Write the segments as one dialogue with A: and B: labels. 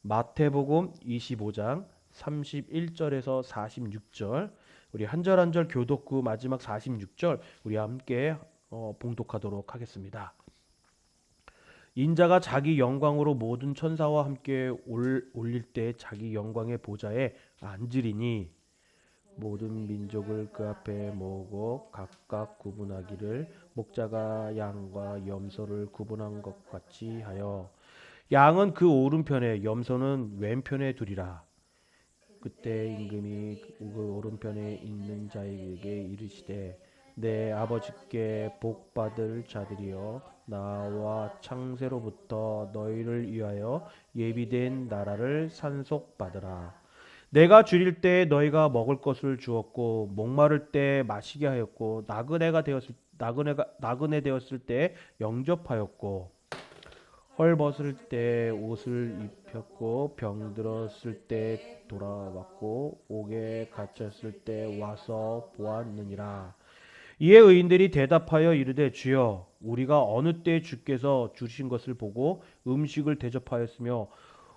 A: 마태복음 25장 31절에서 46절, 우리 한 절 한 절 교독구 마지막 46절 우리 함께 봉독하도록 하겠습니다. 인자가 자기 영광으로 모든 천사와 함께 올릴 때 자기 영광의 보좌에 앉으리니 모든 민족을 그 앞에 모으고 각각 구분하기를 목자가 양과 염소를 구분한 것 같이 하여 양은 그 오른편에 염소는 왼편에 두리라. 그때 임금이 그 오른편에 있는 자에게 이르시되 내 아버지께 복 받을 자들이여 나와 창세로부터 너희를 위하여 예비된 나라를 산속받으라. 내가 줄일 때 너희가 먹을 것을 주었고 목마를 때 마시게 하였고 나그네 되었을 때 영접하였고 헐벗을 때 옷을 입혔고 병들었을 때 돌아왔고 옥에 갇혔을 때 와서 보았느니라. 이에 의인들이 대답하여 이르되 주여 우리가 어느 때 주께서 주신 것을 보고 음식을 대접하였으며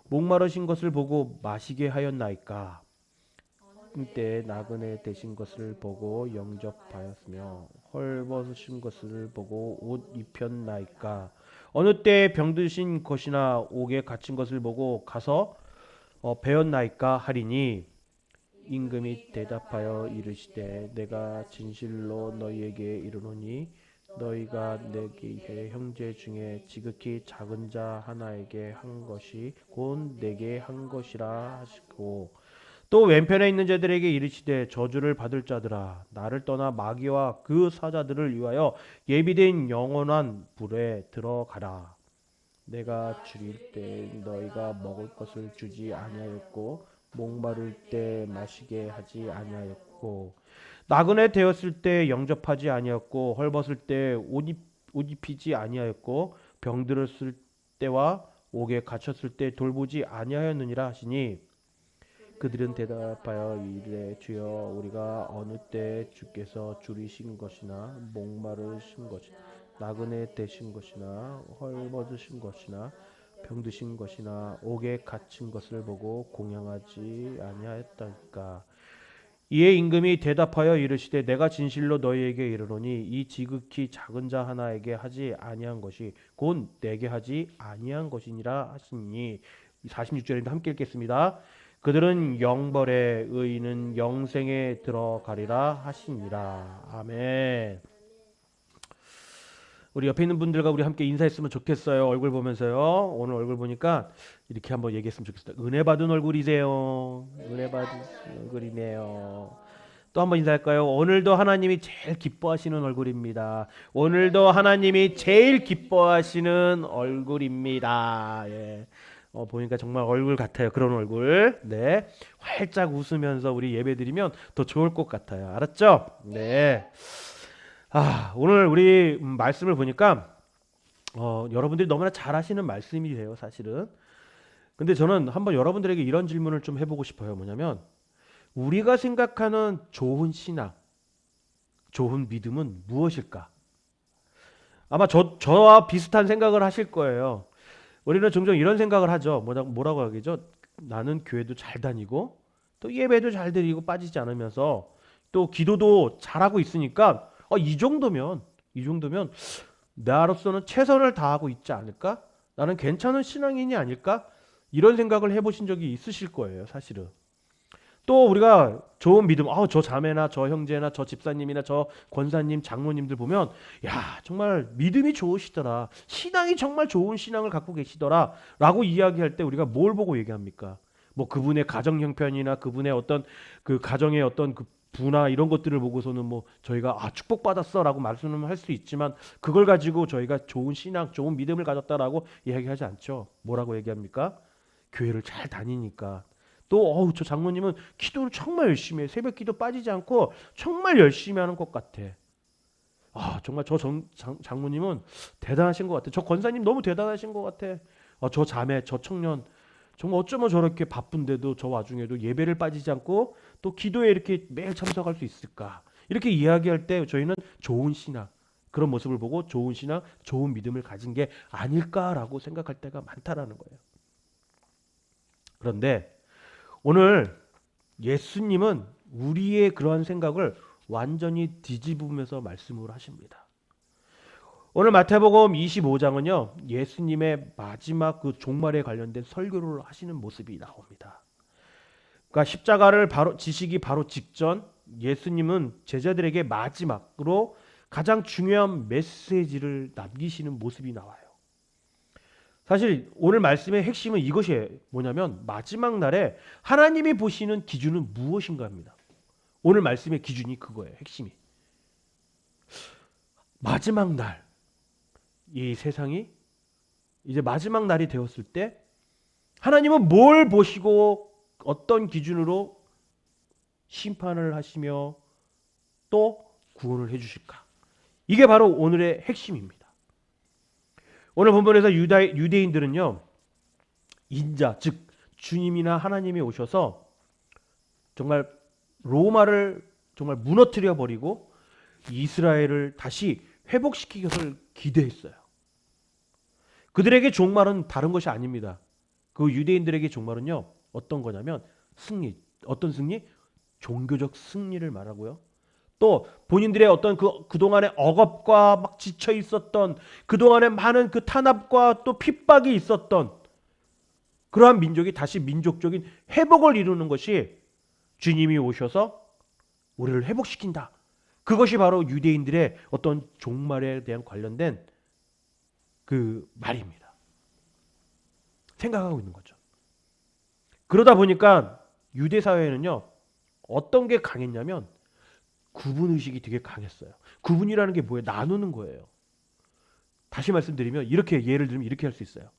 A: 목마르신 것을 보고 마시게 하였나이까. 그때 나그네 되신 것을 보고 영접하였으며 헐벗으신 것을 보고 옷 입혔나이까. 어느 때 병드신 것이나 옥에 갇힌 것을 보고 가서 배웠나이까 하리니 임금이 대답하여 이르시되 내가 진실로 너희에게 이르노니 너희가 내게 형제 중에 지극히 작은 자 하나에게 한 것이 곧 내게 한 것이라 하시고 또 왼편에 있는 자들에게 이르시되 저주를 받을 자들아 나를 떠나 마귀와 그 사자들을 위하여 예비된 영원한 불에 들어가라. 내가 줄일 때 너희가 먹을 것을 주지 아니하였고 목마를 때 마시게 하지 아니하였고 나그네 되었을 때 영접하지 아니하였고 헐벗을 때 옷 입히지 아니하였고 병들었을 때와 옥에 갇혔을 때 돌보지 아니하였느니라 하시니 그들은 대답하여 이르되 주여 우리가 어느 때 주께서 줄이신 것이나 목마르신 것이나 나그네 되신 것이나 헐벗으신 것이나 병드신 것이나 옥에 갇힌 것을 보고 공양하지 아니하였다니까. 이에 임금이 대답하여 이르시되 내가 진실로 너희에게 이르노니 이 지극히 작은 자 하나에게 하지 아니한 것이 곧 내게 하지 아니한 것이니라 하시니 46절인데 함께 읽겠습니다. 그들은 영벌에 의인은 영생에 들어가리라 하시니라. 아멘. 우리 옆에 있는 분들과 우리 함께 인사했으면 좋겠어요. 얼굴 보면서요. 오늘 얼굴 보니까 이렇게 한번 얘기했으면 좋겠어요. 은혜 받은 얼굴이세요. 은혜 받은 얼굴이네요. 또 한번 인사할까요? 오늘도 하나님이 제일 기뻐하시는 얼굴입니다. 오늘도 하나님이 제일 기뻐하시는 얼굴입니다. 예. 보니까 정말 얼굴 같아요. 그런 얼굴. 네. 활짝 웃으면서 우리 예배드리면 더 좋을 것 같아요. 알았죠? 네. 오늘 우리 말씀을 보니까 여러분들이 너무나 잘 하시는 말씀이세요, 사실은. 근데 저는 한번 여러분들에게 이런 질문을 좀 해보고 싶어요. 뭐냐면 우리가 생각하는 좋은 신앙, 좋은 믿음은 무엇일까? 아마 저와 비슷한 생각을 하실 거예요. 우리는 종종 이런 생각을 하죠. 뭐라고 하겠죠? 나는 교회도 잘 다니고 또 예배도 잘 드리고 빠지지 않으면서 또 기도도 잘하고 있으니까 이 정도면 나로서는 최선을 다하고 있지 않을까? 나는 괜찮은 신앙인이 아닐까? 이런 생각을 해보신 적이 있으실 거예요, 사실은. 또 우리가 좋은 믿음, 저 자매나 저 형제나 저 집사님이나 저 권사님, 장로님들 보면 야 정말 믿음이 좋으시더라, 신앙이 정말 좋은 신앙을 갖고 계시더라 라고 이야기할 때 우리가 뭘 보고 얘기합니까? 뭐 그분의 가정 형편이나 그분의 어떤 그 가정의 어떤 그 부나 이런 것들을 보고서는 뭐 저희가 축복받았어 라고 말씀을 할 수 있지만 그걸 가지고 저희가 좋은 신앙, 좋은 믿음을 가졌다라고 이야기하지 않죠. 뭐라고 얘기합니까? 교회를 잘 다니니까. 또 저 장로님은 기도를 정말 열심히 해. 새벽 기도 빠지지 않고 정말 열심히 하는 것 같아. 정말 저 장로님은 대단하신 것 같아. 저 권사님 너무 대단하신 것 같아. 저 자매, 저 청년 정말 어쩌면 저렇게 바쁜데도 저 와중에도 예배를 빠지지 않고 또 기도에 이렇게 매일 참석할 수 있을까? 이렇게 이야기할 때 저희는 좋은 신앙, 그런 모습을 보고 좋은 신앙, 좋은 믿음을 가진 게 아닐까라고 생각할 때가 많다라는 거예요. 그런데 오늘 예수님은 우리의 그러한 생각을 완전히 뒤집으면서 말씀을 하십니다. 오늘 마태복음 25장은요, 예수님의 마지막 그 종말에 관련된 설교를 하시는 모습이 나옵니다. 그러니까 십자가를 지시기 바로 직전 예수님은 제자들에게 마지막으로 가장 중요한 메시지를 남기시는 모습이 나와요. 사실 오늘 말씀의 핵심은 이것이에요. 뭐냐면 마지막 날에 하나님이 보시는 기준은 무엇인가 합니다. 오늘 말씀의 기준이 그거예요. 핵심이. 마지막 날, 이 세상이 이제 마지막 날이 되었을 때 하나님은 뭘 보시고 어떤 기준으로 심판을 하시며 또 구원을 해주실까? 이게 바로 오늘의 핵심입니다. 오늘 본문에서 유대인들은요, 인자, 즉 주님이나 하나님이 오셔서 정말 로마를 정말 무너뜨려 버리고 이스라엘을 다시 회복시키기를 기대했어요. 그들에게 종말은 다른 것이 아닙니다. 그 유대인들에게 종말은요, 어떤 거냐면 승리. 어떤 승리? 종교적 승리를 말하고요. 또 본인들의 어떤 그동안의 억압과 막 지쳐 있었던, 그동안의 많은 그 탄압과 또 핍박이 있었던 그러한 민족이 다시 민족적인 회복을 이루는 것이 주님이 오셔서 우리를 회복시킨다. 그것이 바로 유대인들의 어떤 종말에 대한 관련된 그 말입니다. 생각하고 있는 거죠. 그러다 보니까 유대 사회에는요, 어떤 게 강했냐면 구분의식이 되게 강했어요. 구분이라는 게 뭐예요? 나누는 거예요. 다시 말씀드리면 이렇게 예를 들면 이렇게 할 수 있어요.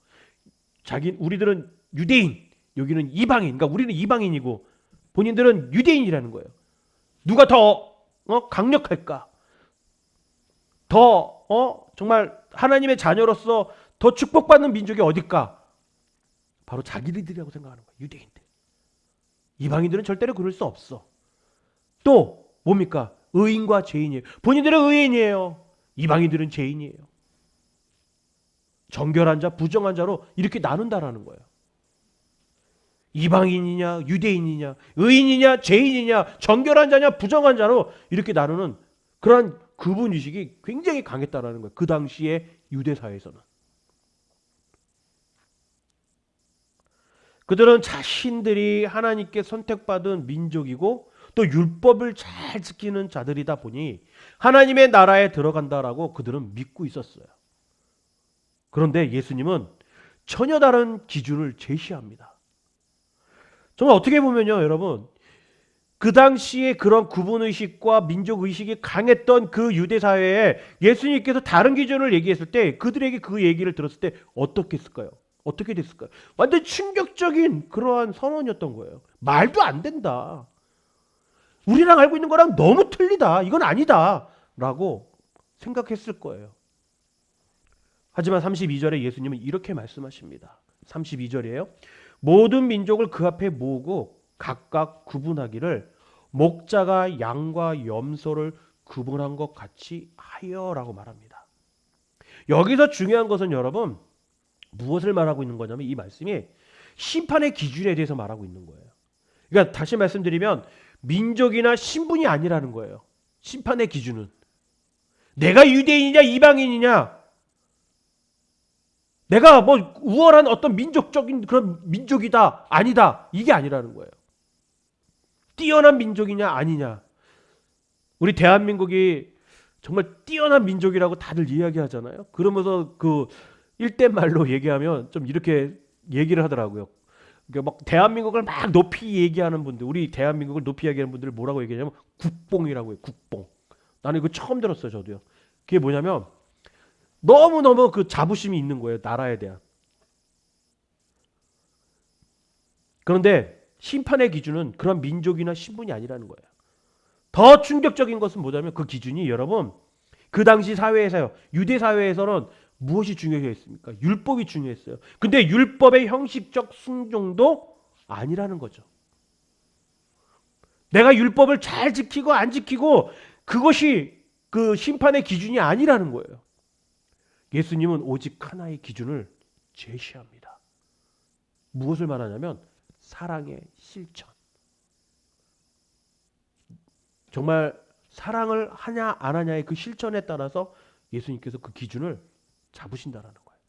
A: 우리들은 유대인, 여기는 이방인. 그러니까 우리는 이방인이고 본인들은 유대인이라는 거예요. 누가 더 강력할까? 더 정말 하나님의 자녀로서 더 축복받는 민족이 어딜까? 바로 자기들이라고 생각하는 거예요. 유대인들. 이방인들은 절대로 그럴 수 없어. 또 뭡니까? 의인과 죄인이에요. 본인들은 의인이에요. 이방인들은 죄인이에요. 정결한 자, 부정한 자로 이렇게 나눈다라는 거예요. 이방인이냐, 유대인이냐, 의인이냐, 죄인이냐, 정결한 자냐, 부정한 자로 이렇게 나누는 그러한 구분의식이 굉장히 강했다라는 거예요. 그 당시에 유대 사회에서는. 그들은 자신들이 하나님께 선택받은 민족이고 또 율법을 잘 지키는 자들이다 보니 하나님의 나라에 들어간다라고 그들은 믿고 있었어요. 그런데 예수님은 전혀 다른 기준을 제시합니다. 정말 어떻게 보면요, 여러분, 그 당시에 그런 구분의식과 민족의식이 강했던 그 유대 사회에 예수님께서 다른 기준을 얘기했을 때 그들에게 그 얘기를 들었을 때 어떻게 했을까요? 어떻게 됐을까요? 완전 충격적인 그러한 선언이었던 거예요. 말도 안 된다. 우리랑 알고 있는 거랑 너무 틀리다. 이건 아니다. 라고 생각했을 거예요. 하지만 32절에 예수님은 이렇게 말씀하십니다. 32절이에요. 모든 민족을 그 앞에 모으고 각각 구분하기를 목자가 양과 염소를 구분한 것 같이 하여라고 말합니다. 여기서 중요한 것은 여러분 무엇을 말하고 있는 거냐면 이 말씀이 심판의 기준에 대해서 말하고 있는 거예요. 그러니까 다시 말씀드리면 민족이나 신분이 아니라는 거예요. 심판의 기준은 내가 유대인이냐 이방인이냐, 내가 뭐 우월한 어떤 민족적인 그런 민족이다 아니다, 이게 아니라는 거예요. 뛰어난 민족이냐 아니냐. 우리 대한민국이 정말 뛰어난 민족이라고 다들 이야기하잖아요. 그러면서 그 일대 말로 얘기하면 좀 이렇게 얘기를 하더라고요. 그러니까 막 대한민국을 막 높이 얘기하는 분들, 우리 대한민국을 높이 얘기하는 분들을 뭐라고 얘기하냐면 국뽕이라고 해요. 국뽕. 나는 이거 처음 들었어요, 저도요. 그게 뭐냐면 너무너무 그 자부심이 있는 거예요, 나라에 대한. 그런데 심판의 기준은 그런 민족이나 신분이 아니라는 거예요. 더 충격적인 것은 뭐냐면 그 기준이 여러분 그 당시 사회에서요, 유대 사회에서는 무엇이 중요했습니까? 율법이 중요했어요. 근데 율법의 형식적 순종도 아니라는 거죠. 내가 율법을 잘 지키고 안 지키고 그것이 그 심판의 기준이 아니라는 거예요. 예수님은 오직 하나의 기준을 제시합니다. 무엇을 말하냐면 사랑의 실천. 정말 사랑을 하냐 안 하냐의 그 실천에 따라서 예수님께서 그 기준을 잡으신다라는 거예요.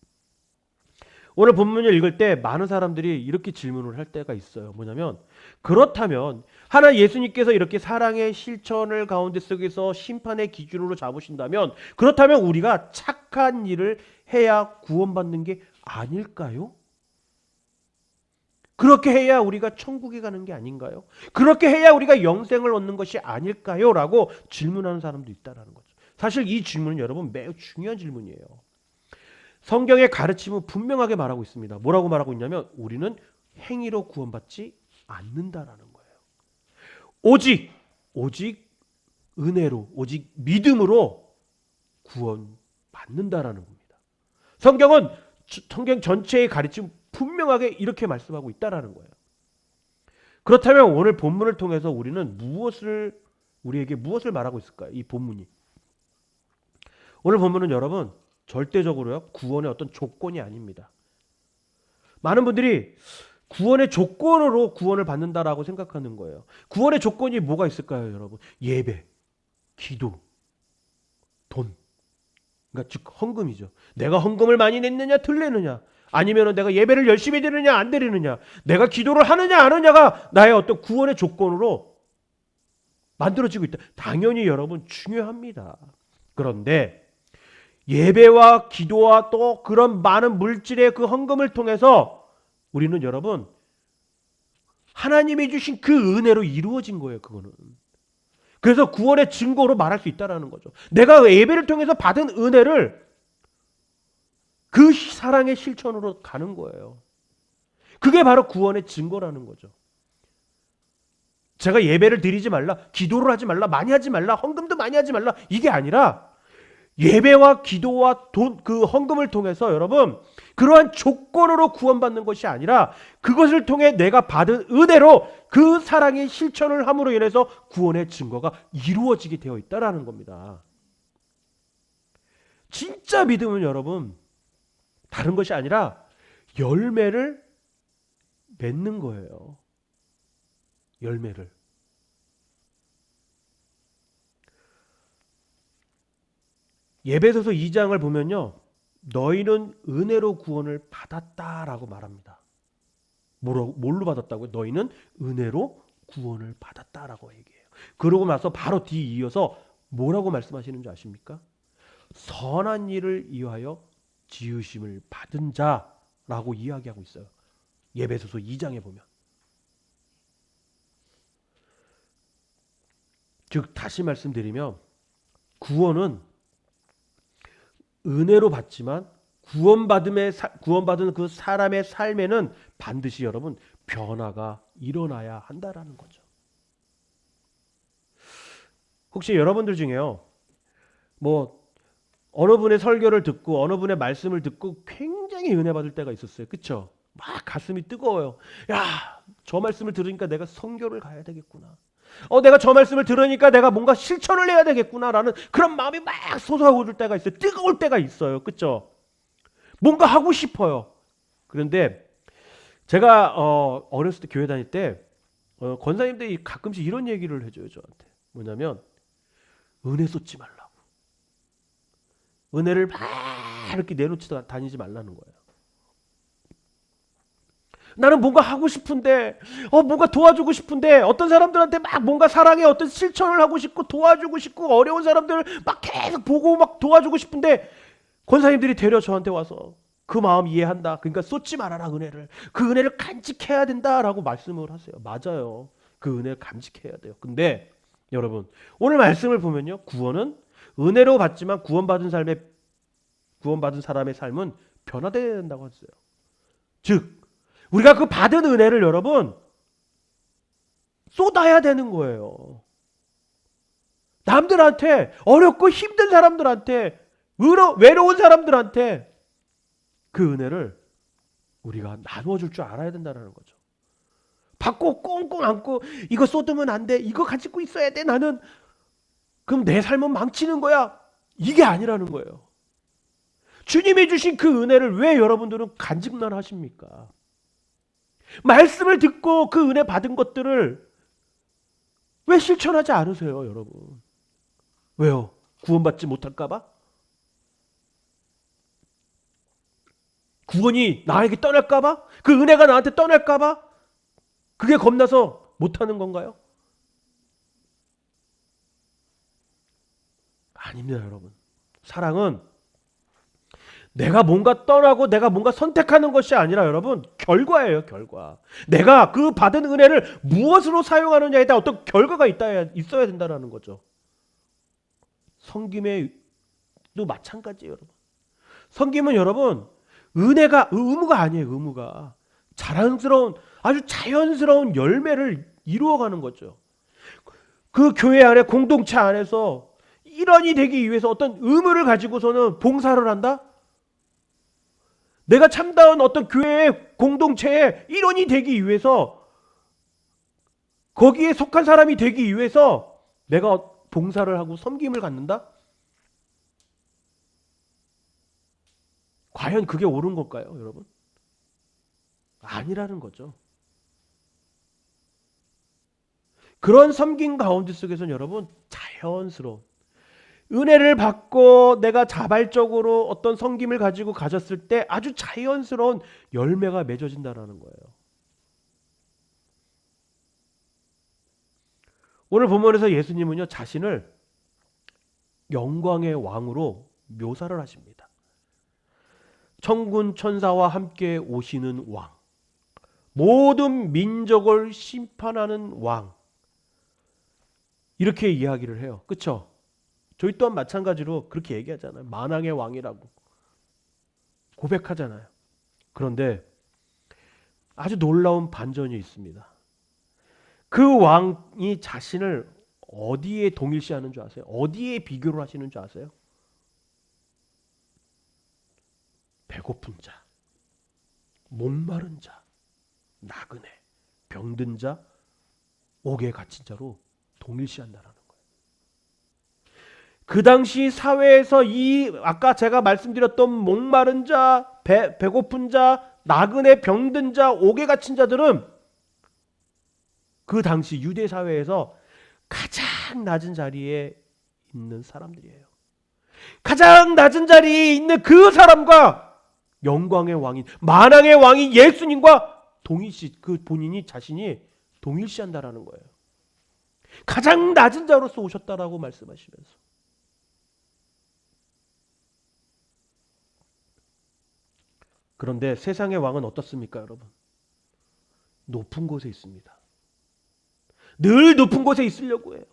A: 오늘 본문을 읽을 때 많은 사람들이 이렇게 질문을 할 때가 있어요. 뭐냐면 그렇다면 하나 예수님께서 이렇게 사랑의 실천을 가운데 속에서 심판의 기준으로 잡으신다면 그렇다면 우리가 착한 일을 해야 구원받는 게 아닐까요? 그렇게 해야 우리가 천국에 가는 게 아닌가요? 그렇게 해야 우리가 영생을 얻는 것이 아닐까요? 라고 질문하는 사람도 있다는 거죠. 사실 이 질문은 여러분 매우 중요한 질문이에요. 성경의 가르침은 분명하게 말하고 있습니다. 뭐라고 말하고 있냐면 우리는 행위로 구원받지 않는다라는 거예요. 오직 은혜로, 오직 믿음으로 구원받는다라는 겁니다. 성경 전체의 가르침 분명하게 이렇게 말씀하고 있다라는 거예요. 그렇다면 오늘 본문을 통해서 우리는 우리에게 무엇을 말하고 있을까요? 이 본문이. 오늘 본문은 여러분 절대적으로요 구원의 어떤 조건이 아닙니다. 많은 분들이 구원의 조건으로 구원을 받는다라고 생각하는 거예요. 구원의 조건이 뭐가 있을까요, 여러분? 예배, 기도, 돈. 그러니까 즉 헌금이죠. 내가 헌금을 많이 냈느냐 덜 냈느냐, 아니면 내가 예배를 열심히 드리느냐 안 드리느냐, 내가 기도를 하느냐 안 하느냐가 나의 어떤 구원의 조건으로 만들어지고 있다. 당연히 여러분 중요합니다. 그런데 예배와 기도와 또 그런 많은 물질의 그 헌금을 통해서 우리는 여러분 하나님이 주신 그 은혜로 이루어진 거예요. 그거는. 그래서 구원의 증거로 말할 수 있다는 거죠. 내가 예배를 통해서 받은 은혜를 그 사랑의 실천으로 가는 거예요. 그게 바로 구원의 증거라는 거죠. 제가 예배를 드리지 말라, 기도를 하지 말라, 많이 하지 말라, 헌금도 많이 하지 말라, 이게 아니라 예배와 기도와 돈, 그 헌금을 통해서 여러분 그러한 조건으로 구원받는 것이 아니라 그것을 통해 내가 받은 은혜로 그 사랑의 실천을 함으로 인해서 구원의 증거가 이루어지게 되어 있다라는 겁니다. 진짜 믿음은 여러분 다른 것이 아니라 열매를 맺는 거예요. 열매를. 예배소서 2장을 보면요, 너희는 은혜로 구원을 받았다라고 말합니다. 뭘로 받았다고요? 너희는 은혜로 구원을 받았다라고 얘기해요. 그러고 나서 바로 뒤 이어서 뭐라고 말씀하시는 줄 아십니까? 선한 일을 위하여 지으심을 받은 자라고 이야기하고 있어요. 예배소서 2장에 보면. 즉 다시 말씀드리면 구원은 은혜로 받지만 구원받은 그 사람의 삶에는 반드시 여러분 변화가 일어나야 한다라는 거죠. 혹시 여러분들 중에요, 뭐 어느 분의 설교를 듣고 어느 분의 말씀을 듣고 굉장히 은혜 받을 때가 있었어요. 그렇죠? 막 가슴이 뜨거워요. 야, 저 말씀을 들으니까 내가 선교를 가야 되겠구나. 내가 저 말씀을 들으니까 내가 뭔가 실천을 해야 되겠구나라는 그런 마음이 막 솟아오를 때가 있어요. 뜨거울 때가 있어요. 그렇죠? 뭔가 하고 싶어요. 그런데 제가 어렸을 때 교회 다닐 때 권사님들이 가끔씩 이런 얘기를 해줘요. 저한테. 뭐냐면 은혜 쏟지 말라고. 은혜를 막 이렇게 내놓지 다니지 말라는 거예요. 나는 뭔가 하고 싶은데, 뭔가 도와주고 싶은데, 어떤 사람들한테 막 뭔가 사랑의 어떤 실천을 하고 싶고 도와주고 싶고 어려운 사람들을 막 계속 보고 막 도와주고 싶은데 권사님들이 되려 저한테 와서 그 마음 이해한다. 그러니까 쏟지 말아라 은혜를. 그 은혜를 간직해야 된다라고 말씀을 하세요. 맞아요. 그 은혜를 간직해야 돼요. 근데 여러분 오늘 말씀을 보면요, 구원은 은혜로 받지만 구원받은 사람의 삶은 변화되어야 된다고 했어요. 즉 우리가 그 받은 은혜를 여러분 쏟아야 되는 거예요. 남들한테, 어렵고 힘든 사람들한테, 외로운 사람들한테 그 은혜를 우리가 나누어줄 줄 알아야 된다는 거죠. 받고 꽁꽁 안고 이거 쏟으면 안 돼, 이거 가지고 있어야 돼, 나는 그럼 내 삶은 망치는 거야, 이게 아니라는 거예요. 주님이 주신 그 은혜를 왜 여러분들은 간직만 하십니까? 말씀을 듣고 그 은혜 받은 것들을 왜 실천하지 않으세요, 여러분? 왜요? 구원받지 못할까 봐? 구원이 나에게 떠날까 봐? 그 은혜가 나한테 떠날까 봐? 그게 겁나서 못하는 건가요? 아닙니다, 여러분. 사랑은 내가 뭔가 떠나고 내가 뭔가 선택하는 것이 아니라 여러분, 결과예요, 결과. 내가 그 받은 은혜를 무엇으로 사용하느냐에 따라 어떤 결과가 있어야 된다는 거죠. 섬김에도 마찬가지예요, 여러분. 섬김은 여러분, 의무가 아니에요, 의무가. 자랑스러운, 아주 자연스러운 열매를 이루어가는 거죠. 그 교회 안에, 공동체 안에서 일원이 되기 위해서 어떤 의무를 가지고서는 봉사를 한다? 내가 참다운 어떤 교회의 공동체의 일원이 되기 위해서, 거기에 속한 사람이 되기 위해서 내가 봉사를 하고 섬김을 갖는다? 과연 그게 옳은 걸까요, 여러분? 아니라는 거죠. 그런 섬김 가운데 속에서는 여러분, 자연스러운 은혜를 받고 내가 자발적으로 어떤 섬김을 가지고 가졌을 때 아주 자연스러운 열매가 맺어진다는 거예요. 오늘 본문에서 예수님은요, 자신을 영광의 왕으로 묘사를 하십니다. 천군 천사와 함께 오시는 왕, 모든 민족을 심판하는 왕, 이렇게 이야기를 해요. 그렇죠? 저희 또한 마찬가지로 그렇게 얘기하잖아요. 만왕의 왕이라고 고백하잖아요. 그런데 아주 놀라운 반전이 있습니다. 그 왕이 자신을 어디에 동일시하는 줄 아세요? 어디에 비교를 하시는 줄 아세요? 배고픈 자, 목마른 자, 나그네, 병든 자, 옥에 갇힌 자로 동일시한다라는 거예요. 그 당시 사회에서 이 아까 제가 말씀드렸던 목마른 자, 배고픈 자, 나그네, 병든 자, 옥에 갇힌 자들은 그 당시 유대 사회에서 가장 낮은 자리에 있는 사람들이에요. 가장 낮은 자리에 있는 그 사람과 영광의 왕인, 만왕의 왕인 예수님과 동일시, 그 본인이 자신이 동일시한다라는 거예요. 가장 낮은 자로서 오셨다라고 말씀하시면서. 그런데 세상의 왕은 어떻습니까, 여러분? 높은 곳에 있습니다. 늘 높은 곳에 있으려고 해요.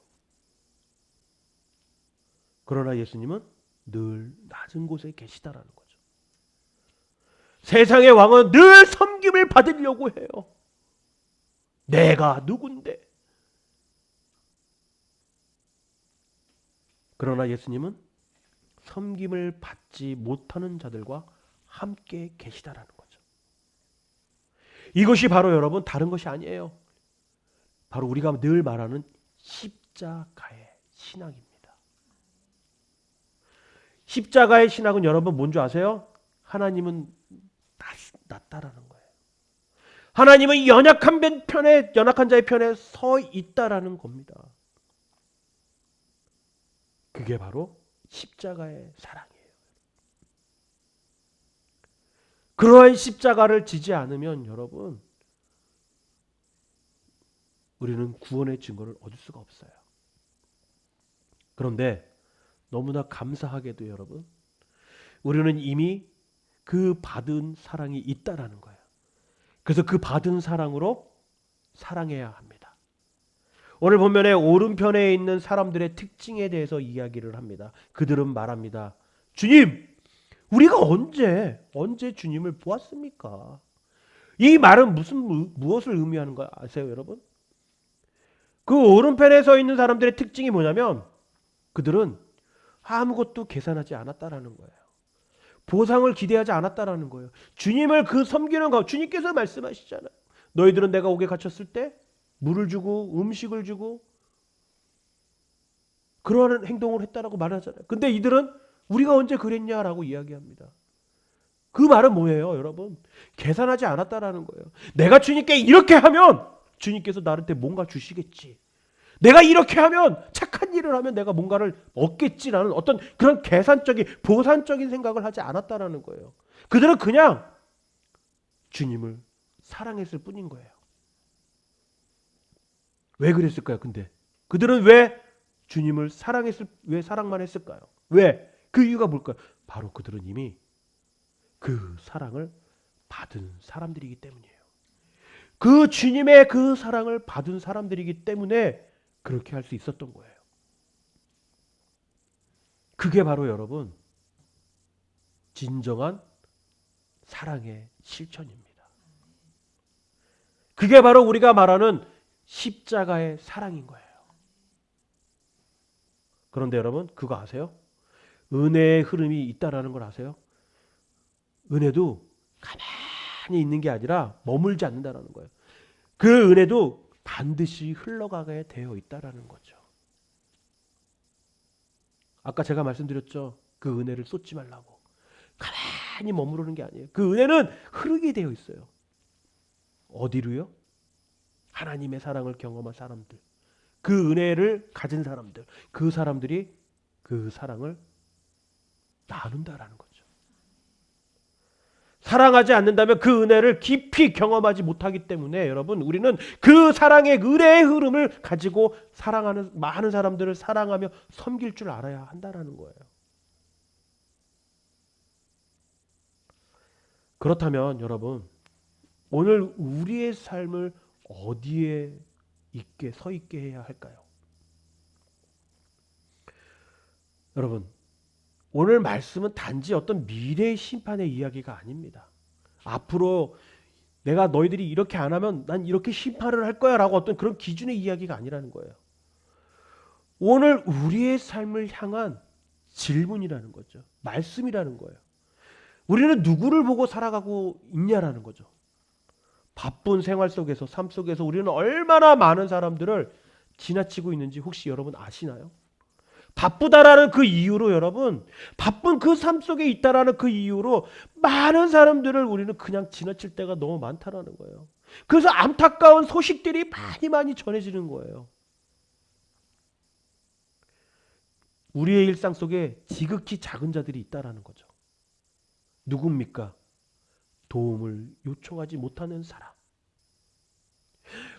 A: 그러나 예수님은 늘 낮은 곳에 계시다라는 거죠. 세상의 왕은 늘 섬김을 받으려고 해요. 내가 누군데? 그러나 예수님은 섬김을 받지 못하는 자들과 함께 계시다라는 거죠. 이것이 바로 여러분 다른 것이 아니에요. 바로 우리가 늘 말하는 십자가의 신앙입니다. 십자가의 신앙은 여러분 뭔지 아세요? 하나님은 낫다라는 거예요. 하나님은 연약한 자의 편에 서 있다라는 겁니다. 그게 바로 십자가의 사랑이에요. 그러한 십자가를 지지 않으면 여러분, 우리는 구원의 증거를 얻을 수가 없어요. 그런데 너무나 감사하게도 여러분, 우리는 이미 그 받은 사랑이 있다라는 거예요. 그래서 그 받은 사랑으로 사랑해야 합니다. 오늘 본문의 오른편에 있는 사람들의 특징에 대해서 이야기를 합니다. 그들은 말합니다. 주님, 우리가 언제 주님을 보았습니까? 이 말은 무엇을 의미하는 거 아세요, 여러분? 그 오른편에 서 있는 사람들의 특징이 뭐냐면 그들은 아무것도 계산하지 않았다라는 거예요. 보상을 기대하지 않았다라는 거예요. 주님을 그 섬기는 거, 주님께서 말씀하시잖아요. 너희들은 내가 옥에 갇혔을 때 물을 주고 음식을 주고 그러한 행동을 했다라고 말하잖아요. 근데 이들은 우리가 언제 그랬냐라고 이야기합니다. 그 말은 뭐예요, 여러분? 계산하지 않았다라는 거예요. 내가 주님께 이렇게 하면 주님께서 나한테 뭔가 주시겠지. 내가 이렇게 하면, 착한 일을 하면 내가 뭔가를 얻겠지라는 어떤 그런 계산적인, 보상적인 생각을 하지 않았다라는 거예요. 그들은 그냥 주님을 사랑했을 뿐인 거예요. 왜 그랬을까요? 근데 그들은 왜 주님을 왜 사랑만 했을까요? 왜? 그 이유가 뭘까요? 바로 그들은 이미 그 사랑을 받은 사람들이기 때문이에요. 그 주님의 그 사랑을 받은 사람들이기 때문에 그렇게 할 수 있었던 거예요. 그게 바로 여러분 진정한 사랑의 실천입니다. 그게 바로 우리가 말하는 십자가의 사랑인 거예요. 그런데 여러분 그거 아세요? 은혜의 흐름이 있다라는 걸 아세요? 은혜도 가만히 있는 게 아니라 머물지 않는다라는 거예요. 그 은혜도 반드시 흘러가게 되어 있다라는 거죠. 아까 제가 말씀드렸죠. 그 은혜를 쏟지 말라고. 가만히 머무르는 게 아니에요. 그 은혜는 흐르게 되어 있어요. 어디로요? 하나님의 사랑을 경험한 사람들. 그 은혜를 가진 사람들. 그 사람들이 그 사랑을 나눈다라는 거죠. 사랑하지 않는다면 그 은혜를 깊이 경험하지 못하기 때문에 여러분 우리는 그 사랑의 은혜의 흐름을 가지고 사랑하는 많은 사람들을 사랑하며 섬길 줄 알아야 한다라는 거예요. 그렇다면 여러분 오늘 우리의 삶을 어디에 서 있게 해야 할까요? 여러분 오늘 말씀은 단지 어떤 미래의 심판의 이야기가 아닙니다. 앞으로 내가 너희들이 이렇게 안 하면 난 이렇게 심판을 할 거야 라고 어떤 그런 기준의 이야기가 아니라는 거예요. 오늘 우리의 삶을 향한 질문이라는 거죠. 말씀이라는 거예요. 우리는 누구를 보고 살아가고 있냐라는 거죠. 바쁜 생활 속에서 삶 속에서 우리는 얼마나 많은 사람들을 지나치고 있는지 혹시 여러분 아시나요? 바쁘다라는 그 이유로 여러분 바쁜 그 삶 속에 있다라는 그 이유로 많은 사람들을 우리는 그냥 지나칠 때가 너무 많다라는 거예요. 그래서 안타까운 소식들이 많이 전해지는 거예요. 우리의 일상 속에 지극히 작은 자들이 있다라는 거죠. 누굽니까? 도움을 요청하지 못하는 사람.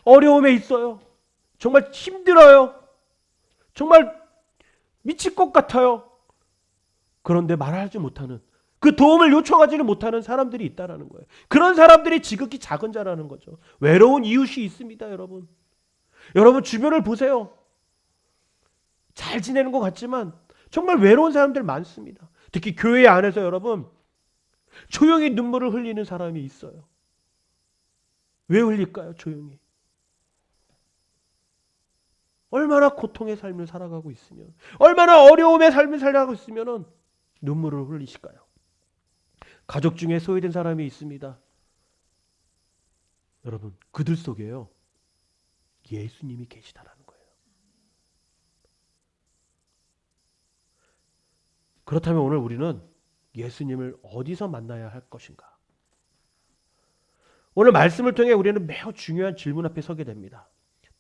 A: 어려움에 있어요. 정말 힘들어요. 정말 미칠 것 같아요. 그런데 말하지 못하는 그 도움을 요청하지는 못하는 사람들이 있다라는 거예요. 그런 사람들이 지극히 작은 자라는 거죠. 외로운 이웃이 있습니다, 여러분. 여러분 주변을 보세요. 잘 지내는 것 같지만 정말 외로운 사람들 많습니다. 특히 교회 안에서 여러분 조용히 눈물을 흘리는 사람이 있어요. 왜 흘릴까요? 조용히. 얼마나 고통의 삶을 살아가고 있으면 얼마나 어려움의 삶을 살아가고 있으면 눈물을 흘리실까요? 가족 중에 소외된 사람이 있습니다. 여러분 그들 속에요 예수님이 계시다라는 거예요. 그렇다면 오늘 우리는 예수님을 어디서 만나야 할 것인가? 오늘 말씀을 통해 우리는 매우 중요한 질문 앞에 서게 됩니다.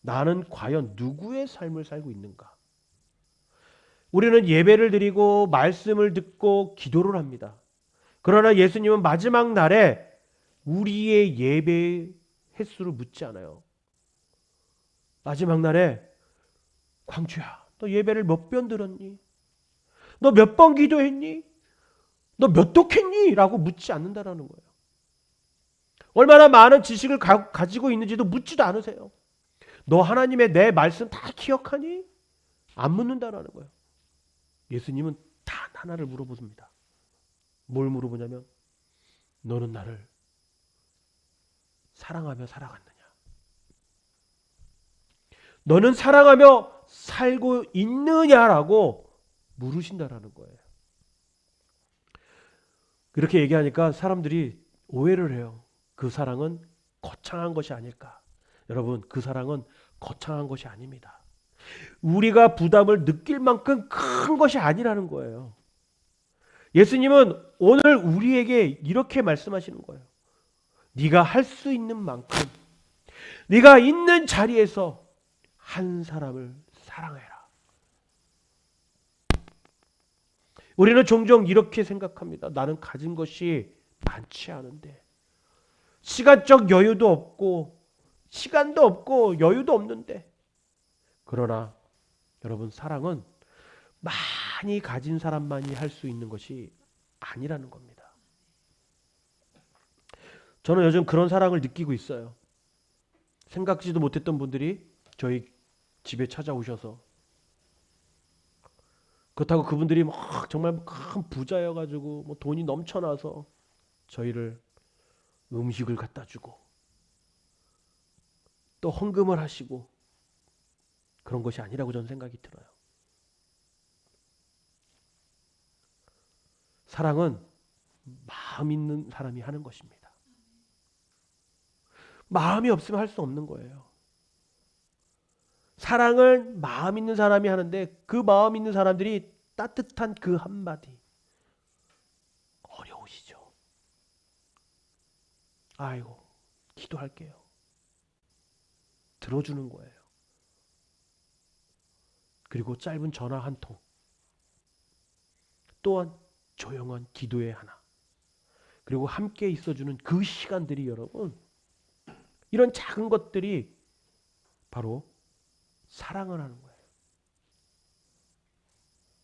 A: 나는 과연 누구의 삶을 살고 있는가? 우리는 예배를 드리고 말씀을 듣고 기도를 합니다. 그러나 예수님은 마지막 날에 우리의 예배의 횟수를 묻지 않아요. 마지막 날에 광주야, 너 예배를 몇 번 들었니? 너 몇 번 기도했니? 너 몇 독했니? 라고 묻지 않는다라는 거예요. 얼마나 많은 지식을 가지고 있는지도 묻지도 않으세요. 너 하나님의 내 말씀 다 기억하니? 안 묻는다라는 거예요. 예수님은 단 하나를 물어보십니다. 뭘 물어보냐면 너는 나를 사랑하며 살아갔느냐? 너는 사랑하며 살고 있느냐라고 물으신다라는 거예요. 그렇게 얘기하니까 사람들이 오해를 해요. 그 사랑은 거창한 것이 아닐까? 여러분 그 사랑은 거창한 것이 아닙니다. 우리가 부담을 느낄 만큼 큰 것이 아니라는 거예요. 예수님은 오늘 우리에게 이렇게 말씀하시는 거예요. 네가 할 수 있는 만큼 네가 있는 자리에서 한 사람을 사랑해라. 우리는 종종 이렇게 생각합니다. 나는 가진 것이 많지 않은데, 시간적 여유도 없고 시간도 없고 여유도 없는데. 그러나 여러분, 사랑은 많이 가진 사람만이 할 수 있는 것이 아니라는 겁니다. 저는 요즘 그런 사랑을 느끼고 있어요. 생각지도 못했던 분들이 저희 집에 찾아오셔서, 그렇다고 그분들이 막 정말 큰 부자여가지고 뭐 돈이 넘쳐나서 저희를 음식을 갖다 주고 또 헌금을 하시고, 그런 것이 아니라고 저는 생각이 들어요. 사랑은 마음 있는 사람이 하는 것입니다. 마음이 없으면 할 수 없는 거예요. 사랑을 마음 있는 사람이 하는데, 그 마음 있는 사람들이 따뜻한 그 한마디 어려우시죠? 아이고, 기도할게요. 들어주는 거예요. 그리고 짧은 전화 한 통, 또한 조용한 기도의 하나, 그리고 함께 있어주는 그 시간들이, 여러분, 이런 작은 것들이 바로 사랑을 하는 거예요.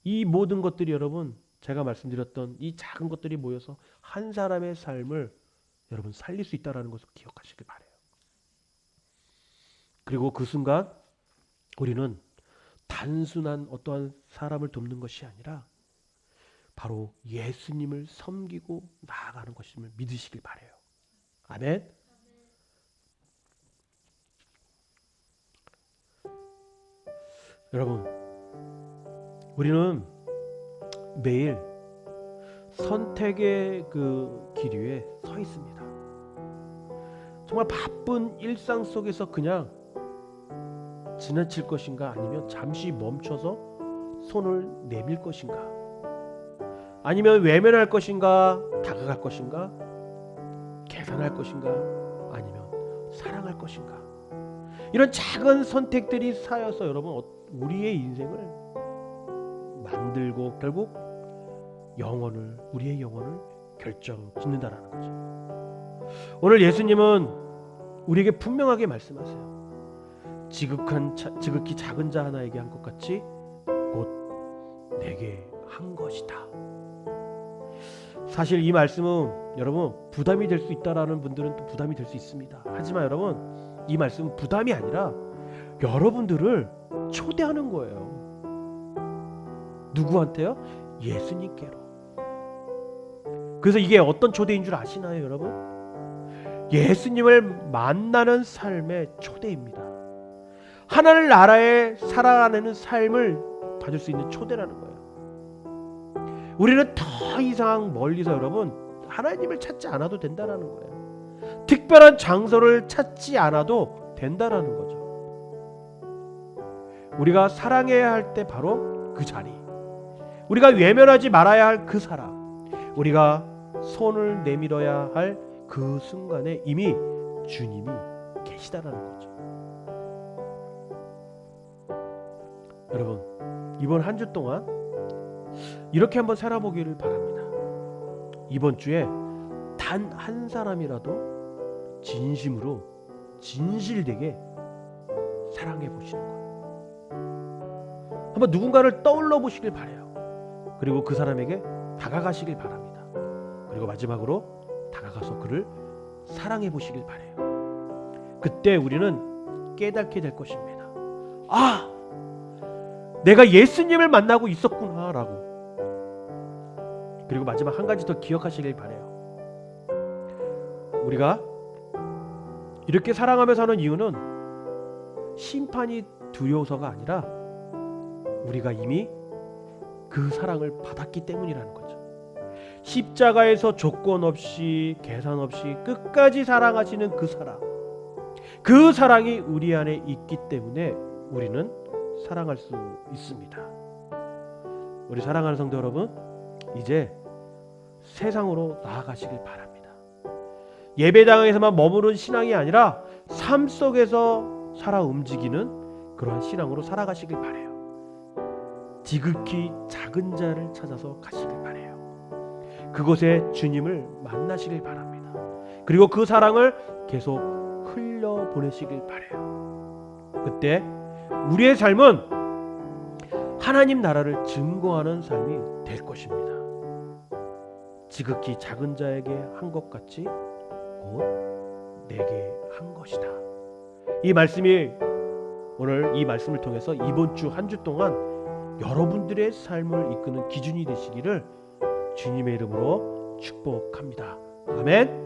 A: 이 모든 것들이, 여러분, 제가 말씀드렸던 이 작은 것들이 모여서 한 사람의 삶을 여러분 살릴 수 있다는 것을 기억하시길 바라요. 그리고 그 순간 우리는 단순한 어떠한 사람을 돕는 것이 아니라 바로 예수님을 섬기고 나아가는 것임을 믿으시길 바라요. 아멘. 여러분, 우리는 매일 선택의 그 길 위에 서 있습니다. 정말 바쁜 일상 속에서 그냥 지나칠 것인가, 아니면 잠시 멈춰서 손을 내밀 것인가, 아니면 외면할 것인가, 다가갈 것인가, 계산할 것인가, 아니면 사랑할 것인가. 이런 작은 선택들이 쌓여서 여러분 우리의 인생을 만들고 결국 우리의 영혼을 결정짓는다라는 거죠. 오늘 예수님은 우리에게 분명하게 말씀하세요. 지극히 작은 자 하나에게 한 것 같이 곧 내게 한 것이다. 사실 이 말씀은 여러분 부담이 될 수 있다라는 분들은 또 부담이 될 수 있습니다. 하지만 여러분, 이 말씀은 부담이 아니라 여러분들을 초대하는 거예요. 누구한테요? 예수님께로. 그래서 이게 어떤 초대인 줄 아시나요, 여러분? 예수님을 만나는 삶의 초대입니다. 하나님 나라에 살아가는 삶을 받을 수 있는 초대라는 거예요. 우리는 더 이상 멀리서 여러분 하나님을 찾지 않아도 된다라는 거예요. 특별한 장소를 찾지 않아도 된다라는 거죠. 우리가 사랑해야 할 때 바로 그 자리, 우리가 외면하지 말아야 할 그 사람, 우리가 손을 내밀어야 할 그 순간에 이미 주님이 계시다라는 거죠. 여러분, 이번 한 주 동안 이렇게 한번 살아보기를 바랍니다. 이번 주에 단 한 사람이라도 진심으로 진실되게 사랑해 보시는 거예요. 한번 누군가를 떠올려 보시길 바라요. 그리고 그 사람에게 다가가시길 바랍니다. 그리고 마지막으로 다가가서 그를 사랑해 보시길 바라요. 그때 우리는 깨닫게 될 것입니다. 아! 내가 예수님을 만나고 있었구나 라고. 그리고 마지막 한 가지 더 기억하시길 바라요. 우리가 이렇게 사랑하며 사는 이유는 심판이 두려워서가 아니라 우리가 이미 그 사랑을 받았기 때문이라는 거죠. 십자가에서 조건 없이 계산 없이 끝까지 사랑하시는 그 사랑, 그 사랑이 우리 안에 있기 때문에 우리는 사랑할 수 있습니다. 우리 사랑하는 성도 여러분, 이제 세상으로 나아가시길 바랍니다. 예배당에서만 머무른 신앙이 아니라 삶 속에서 살아 움직이는 그러한 신앙으로 살아가시길 바라요. 지극히 작은 자를 찾아서 가시길 바라요. 그곳에 주님을 만나시길 바랍니다. 그리고 그 사랑을 계속 흘려보내시길 바라요. 그때 우리의 삶은 하나님 나라를 증거하는 삶이 될 것입니다. 지극히 작은 자에게 한 것 같이 곧 내게 한 것이다. 이 말씀이 오늘 이 말씀을 통해서 이번 주 한 주 동안 여러분들의 삶을 이끄는 기준이 되시기를 주님의 이름으로 축복합니다. 아멘.